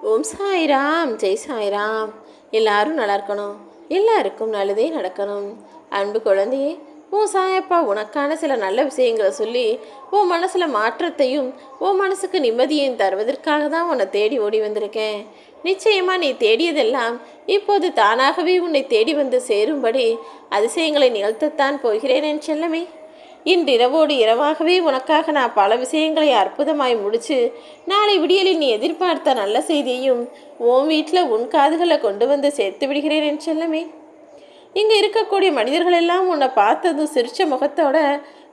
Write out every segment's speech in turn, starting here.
ஓம் சாய்ராம், ஜெய் சாய்ராம். எல்லாரும் நல்லா இருக்கணும், எல்லாருக்கும் நல்லதே நடக்கணும். அன்பு குழந்தையே, உன் சாயப்பா உனக்கான சில நல்ல விஷயங்களை சொல்லி உன் மனசில் மாற்றத்தையும் உன் மனசுக்கு நிம்மதியையும் தருவதற்காக தான் உன்னை தேடி ஓடி வந்திருக்கேன். நிச்சயமாக நீ தேடியதெல்லாம் இப்போது தானாகவே உன்னை தேடி வந்து சேரும்படி அதிசயங்களை நிகழ்த்தத்தான் போகிறேன் என் செல்லமே. இன்றிரவோடு இரவாகவே உனக்காக நான் பல விஷயங்களை அற்புதமாய் முடிச்சு நாளை விடியலில் நீ எதிர்பார்த்த நல்ல செய்தியையும் உன் வீட்டில் உன் காதுகளை கொண்டு வந்து சேர்த்து விடுகிறேன் என் செல்லமே. இங்கே இருக்கக்கூடிய மனிதர்கள் எல்லாம் உன்னை பார்த்ததும் சிரிச்ச முகத்தோட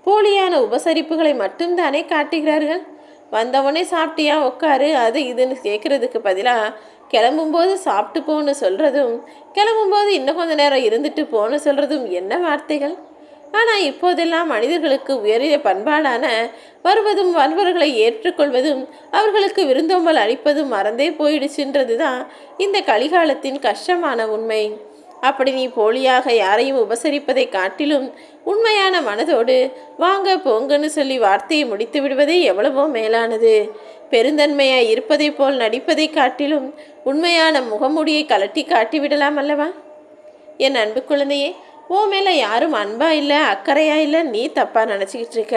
போலியான உபசரிப்புகளை மட்டும்தானே காட்டுகிறார்கள். வந்தவனே சாப்பிட்டியா, உட்காரு, அது இதுன்னு கேட்குறதுக்கு பதிலாக கிளம்பும்போது சாப்பிட்டு போன்னு சொல்கிறதும், கிளம்பும்போது இன்னும் கொஞ்ச நேரம் இருந்துட்டு போன்னு சொல்கிறதும் என்ன வார்த்தைகள்! ஆனால் இப்போதெல்லாம் மனிதர்களுக்கு உயரிய பண்பாடான வருவதும் வருபவர்களை ஏற்றுக்கொள்வதும் அவர்களுக்கு விருந்தோம்பல் அளிப்பதும் மறந்தே போயிடுச்சுன்றது தான் இந்த கலிகாலத்தின் கஷ்டமான உண்மை. அப்படி நீ போலியாக யாரையும் உபசரிப்பதை காட்டிலும் உண்மையான மனதோடு வாங்க போங்கன்னு சொல்லி வார்த்தையை முடித்து விடுவதே எவ்வளவோ மேலானது. பெருந்தன்மையாய் இருப்பதை போல் நடிப்பதை காட்டிலும் உண்மையான முகமூடியை கலட்டி காட்டிவிடலாம் அல்லவா? என் அன்பு குழந்தையே, ஓ மேலே யாரும் அன்பா இல்லை, அக்கறையா இல்லை, நீ தப்பாக நினச்சிக்கிட்டு இருக்க.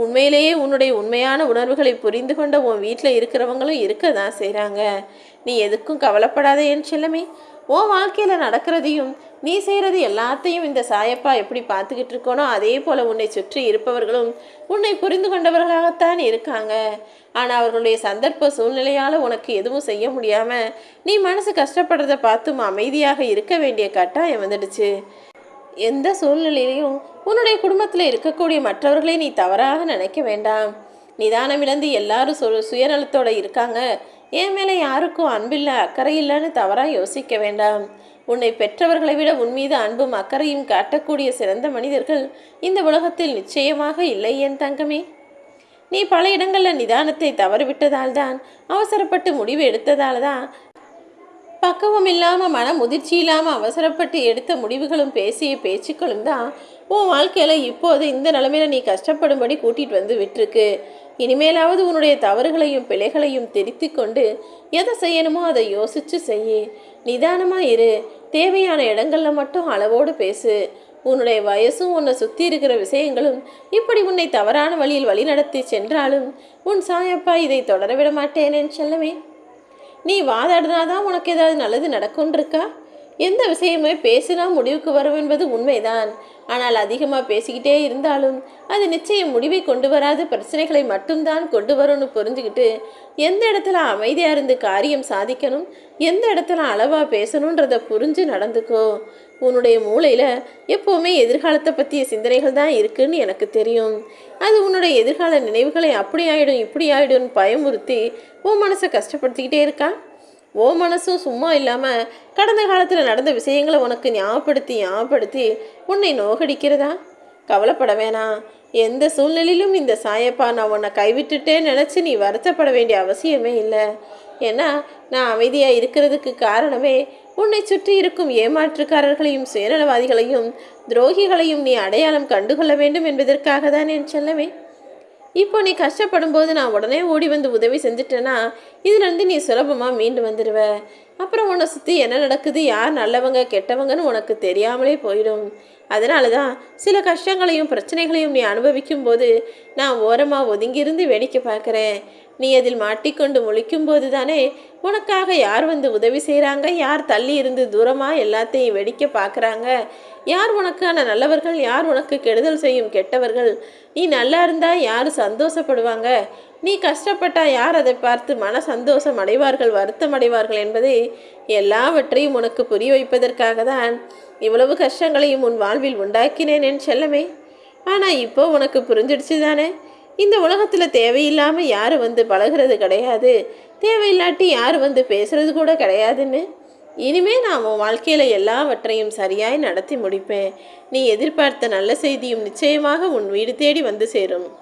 உண்மையிலேயே உன்னுடைய உண்மையான உணர்வுகளை புரிந்து கொண்ட உன் வீட்டில் இருக்கிறவங்களும் இருக்க தான் செய்கிறாங்க. நீ எதுக்கும் கவலைப்படாத என் செல்லமே. உன் வாழ்க்கையில் நடக்கிறதையும் நீ செய்கிறது எல்லாத்தையும் இந்த சாயப்பா எப்படி பார்த்துக்கிட்டு இருக்கோனோ அதே போல் உன்னை சுற்றி இருப்பவர்களும் உன்னை புரிந்து கொண்டவர்களாகத்தான் இருக்காங்க. ஆனால் அவர்களுடைய சந்தர்ப்ப சூழ்நிலையால் உனக்கு எதுவும் செய்ய முடியாமல் நீ மனசு கஷ்டப்படுறத பார்த்தும் அமைதியாக இருக்க வேண்டிய கட்டாயம் வந்துடுச்சு. எந்த சூழ்நிலையிலையும் உன்னுடைய குடும்பத்தில் இருக்கக்கூடிய மற்றவர்களை நீ தவறாக நினைக்க வேண்டாம். நிதானம் இழந்து எல்லாரும் சுயநலத்தோடு இருக்காங்க, என் மேலே யாருக்கும் அன்பில்லை அக்கறை இல்லைன்னு தவறாக யோசிக்க வேண்டாம். உன்னை பெற்றவர்களை விட உன் மீது அன்பும் அக்கறையும் காட்டக்கூடிய சிறந்த மனிதர்கள் இந்த உலகத்தில் நிச்சயமாக இல்லை என் தங்கமே. நீ பல இடங்களில் நிதானத்தை தவறிவிட்டதால் தான், அவசரப்பட்டு முடிவு எடுத்ததால் தான், பக்குவம் இல்லாமல் மன முதிர்ச்சி இல்லாமல் அவசரப்பட்டு எடுத்த முடிவுகளும் பேசிய பேச்சுக்களும் தான் உன் வாழ்க்கையில் இப்போது இந்த நிலைமையில நீ கஷ்டப்படும்படி கூட்டிகிட்டு வந்து விட்டுருக்கு. இனிமேலாவது உன்னுடைய தவறுகளையும் பிழைகளையும் திருத்தி கொண்டு எதை செய்யணுமோ அதை யோசித்து செய்ய. நிதானமாக இரு. தேவையான இடங்களில் மட்டும் அளவோடு பேசு. உன்னுடைய வயசும் உன்னை சுற்றி இருக்கிற விஷயங்களும் இப்படி உன்னை தவறான வழியில் வழிநடத்தி சென்றாலும் உன் சாயப்பா இதை தொடர விட மாட்டேனேன்னு செல்லவே. நீ வாதாடினாதான் உனக்கு ஏதாவது நல்லது நடக்கும்னு இருக்கா? எந்த விஷயமே பேசினா முடிவுக்கு வரும் என்பது உண்மைதான். ஆனால் அதிகமாக பேசிக்கிட்டே இருந்தாலும் அது நிச்சயம் முடிவை கொண்டு வராது, பிரச்சனைகளை மட்டும்தான் கொண்டு வரும்னு புரிஞ்சுக்கிட்டு எந்த இடத்துல அமைதியாக இருந்து காரியம் சாதிக்கணும், எந்த இடத்துல அளவாக பேசணுன்றதை புரிஞ்சு நடந்துக்கோ. உன்னுடைய மூளையில் எப்போவுமே எதிர்காலத்தை பற்றிய சிந்தனைகள் தான் இருக்குன்னு எனக்கு தெரியும். அது உன்னுடைய எதிர்கால நினைவுகளை அப்படி ஆகிடும் இப்படி ஆகிடும்னு பயமுறுத்தி உன் மனசை கஷ்டப்படுத்திக்கிட்டே இருக்கா. ஓ மனசும் சும்மா இல்லாமல் கடந்த காலத்தில் நடந்த விஷயங்களை உனக்கு ஞாபகப்படுத்தி உன்னை நோகடிக்கிறதா? கவலைப்பட வேணாம். எந்த சூழ்நிலையிலும் இந்த சாயப்பா நான் உன்னை கைவிட்டுட்டேன்னு நினச்சி நீ வருத்தப்பட வேண்டிய அவசியமே இல்லை. ஏன்னா நான் அமைதியாக இருக்கிறதுக்கு காரணமே உன்னை சுற்றி இருக்கும் ஏமாற்றுக்காரர்களையும் சுயநலவாதிகளையும் துரோகிகளையும் நீ அடையாளம் கண்டுகொள்ள வேண்டும் என்பதற்காக தான் என் செல்லமே. இப்போ நீ கஷ்டப்படும் போது நான் உடனே ஓடி வந்து உதவி செஞ்சுட்டேன்னா இதுலேருந்து நீ சுலபமாக மீண்டு வந்துடுவ. அப்புறம் உன்னை சுற்றி என்ன நடக்குது, யார் நல்லவங்க கெட்டவங்கன்னு உனக்கு தெரியாமலே போயிடும். அதனால தான் சில கஷ்டங்களையும் பிரச்சனைகளையும் நீ அனுபவிக்கும் போது நான் ஓரமாக ஒதுங்கியிருந்து வேடிக்கை பார்க்குறேன். நீ அதில் மாட்டிக்கொண்டு முழிக்கும் போது தானே உனக்காக யார் வந்து உதவி செய்கிறாங்க, யார் தள்ளி இருந்து தூரமாக எல்லாத்தையும் வேடிக்கை பார்க்குறாங்க, யார் உனக்கான நல்லவர்கள், யார் உனக்கு கெடுதல் செய்யும் கெட்டவர்கள், நீ நல்லா இருந்தால் யார் சந்தோஷப்படுவாங்க, நீ கஷ்டப்பட்டா யார் அதை பார்த்து மன சந்தோஷம் அடைவார்கள், வருத்தம் அடைவார்கள் என்பதை எல்லாவற்றையும் உனக்கு புரிய வைப்பதற்காக தான் இவ்வளவு கஷ்டங்களையும் உன் வாழ்வில் உண்டாக்கினேன் என் செல்லமே. ஆனால் இப்போ உனக்கு புரிஞ்சிடுச்சு தானே, இந்த உலகத்தில் தேவையில்லாமல் யாரும் வந்து பழகிறது கிடையாது, தேவையில்லாட்டி யார் வந்து பேசுறது கூட கிடையாதுன்னு. இனிமே நான் உன் வாழ்க்கையில் எல்லாவற்றையும் சரியாய் நடத்தி முடிப்பேன். நீ எதிர்பார்த்த நல்ல செய்தியும் நிச்சயமாக உன் வீடு தேடி வந்து சேரும்.